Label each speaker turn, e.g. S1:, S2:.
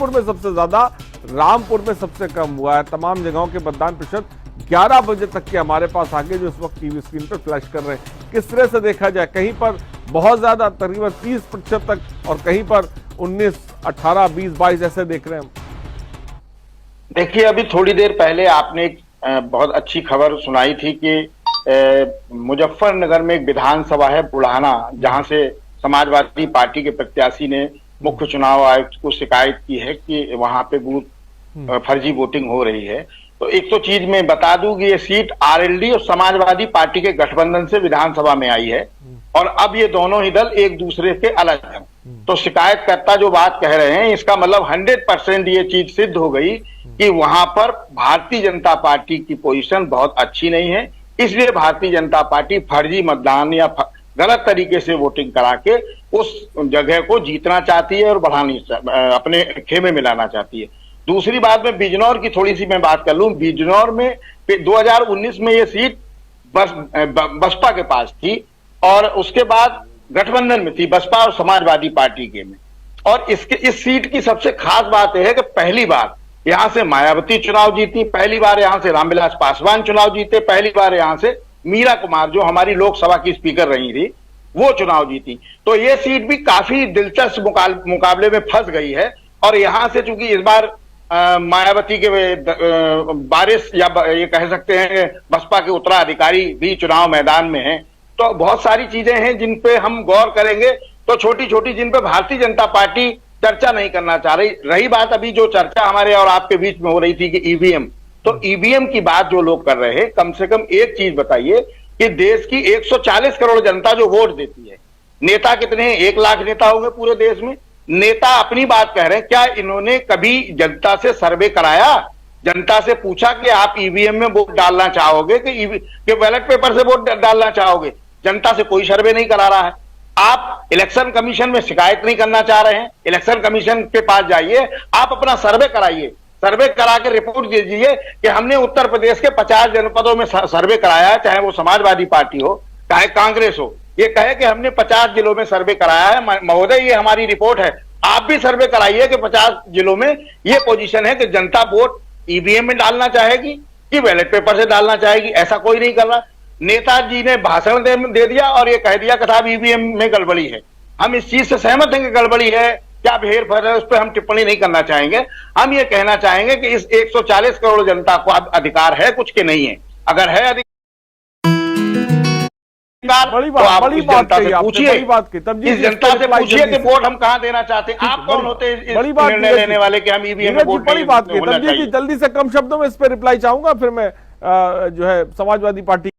S1: बलरामपुर में सबसे ज्यादा, रामपुर में सबसे कम हुआ है। तमाम जगहों के मतदान प्रतिशत 11 बजे तक के हमारे पास आगे जो इस वक्त टीवी स्क्रीन पर फ्लैश कर रहे हैं। किस तरह से देखा जाए, कहीं पर बहुत ज्यादा तकरीबन 30% तक और कहीं पर 19, 18, 20, 22 ऐसे देख रहे हैं हम।
S2: देखिए, अभी थोड़ी देर पहले आपने एक बहुत अच्छी खबर सुनाई थी कि मुजफ्फरनगर में एक विधानसभा है बुढ़ाना, जहां से समाजवादी पार्टी के प्रत्याशी ने मुख्य चुनाव आयुक्त को शिकायत की है कि वहां पे बूथ फर्जी वोटिंग हो रही है। तो एक तो चीज मैं बता दूं कि ये सीट आरएलडी और समाजवादी पार्टी के गठबंधन से विधानसभा में आई है और अब ये दोनों ही दल एक दूसरे के अलग हैं। तो शिकायतकर्ता जो बात कह रहे हैं, इसका मतलब 100% ये चीज सिद्ध हो गई कि वहां पर भारतीय जनता पार्टी की पोजीशन बहुत अच्छी नहीं है। इसलिए भारतीय जनता पार्टी फर्जी मतदान या गलत तरीके से वोटिंग करा के उस जगह को जीतना चाहती है और बढ़ानी, अपने खेमे में लाना चाहती है। दूसरी बात में बिजनौर की थोड़ी सी मैं बात कर लूं। बिजनौर में 2019 में ये सीट बसपा के पास थी और उसके बाद गठबंधन में थी, बसपा और समाजवादी पार्टी के में। और इस सीट की सबसे खास बात यह है कि पहली बार यहां से मायावती चुनाव जीती, पहली बार यहां से रामविलास पासवान चुनाव जीते, पहली बार यहां से मीरा कुमार जो हमारी लोकसभा की स्पीकर रही थी वो चुनाव जीती। तो ये सीट भी काफी दिलचस्प मुकाबले में फंस गई है। और यहां से चूंकि इस बार मायावती के बारिश या ये कह सकते हैं बसपा के उत्तराधिकारी भी चुनाव मैदान में हैं, तो बहुत सारी चीजें हैं जिन पे हम गौर करेंगे। तो छोटी छोटी जिन पे भारतीय जनता पार्टी चर्चा नहीं करना चाह रही। रही बात अभी जो चर्चा हमारे और आपके बीच में हो रही थी कि ईवीएम, तो ईवीएम की बात जो लोग कर रहे हैं, कम से कम एक चीज बताइए कि देश की 140 करोड़ जनता जो वोट देती है, नेता कितने हैं? 1 लाख नेता होंगे पूरे देश में। नेता अपनी बात कह रहे हैं, क्या इन्होंने कभी जनता से सर्वे कराया? जनता से पूछा कि आप ईवीएम में वोट डालना चाहोगे कि बैलेट पेपर से वोट डालना चाहोगे? जनता से कोई सर्वे नहीं करा रहा है। आप इलेक्शन कमीशन में शिकायत नहीं करना चाह रहे हैं, इलेक्शन कमीशन के पास जाइए, आप अपना सर्वे कराइए, सर्वे करा के रिपोर्ट दीजिए कि हमने उत्तर प्रदेश के 50 जनपदों में सर्वे कराया है, चाहे वो समाजवादी पार्टी हो चाहे कांग्रेस हो। ये कहे कि हमने 50 जिलों में सर्वे कराया है। महोदय, ये हमारी रिपोर्ट है, आप भी सर्वे कराइए कि 50 जिलों में ये पोजीशन है कि जनता वोट ईवीएम में डालना चाहेगी कि बैलेट पेपर से डालना चाहेगी। ऐसा कोई नहीं कर रहा। नेताजी ने भाषण दे दिया और ये कह दिया कि साहब ईवीएम में गड़बड़ी है। हम इस चीज से सहमत हैं कि गड़बड़ी है, क्या हेर फेर है, उस पर हम टिप्पणी नहीं करना चाहेंगे। हम ये कहना चाहेंगे कि इस 140 करोड़ जनता को अधिकार है कुछ के नहीं है। अगर है अधिकार
S1: बड़ी
S2: तो आप
S1: बड़ी
S2: इस
S1: बात
S2: जनता से पूछिए, इस जनता से पूछिए कि वोट हम कहाँ देना चाहते हैं। आप कौन होते हैं इस निर्णय लेने वाले कि हम ईवीएम में वोट
S1: बड़ी बात की। तब जी जल्दी से कम शब्दों में इस पर रिप्लाई चाहूंगा, फिर मैं जो है समाजवादी पार्टी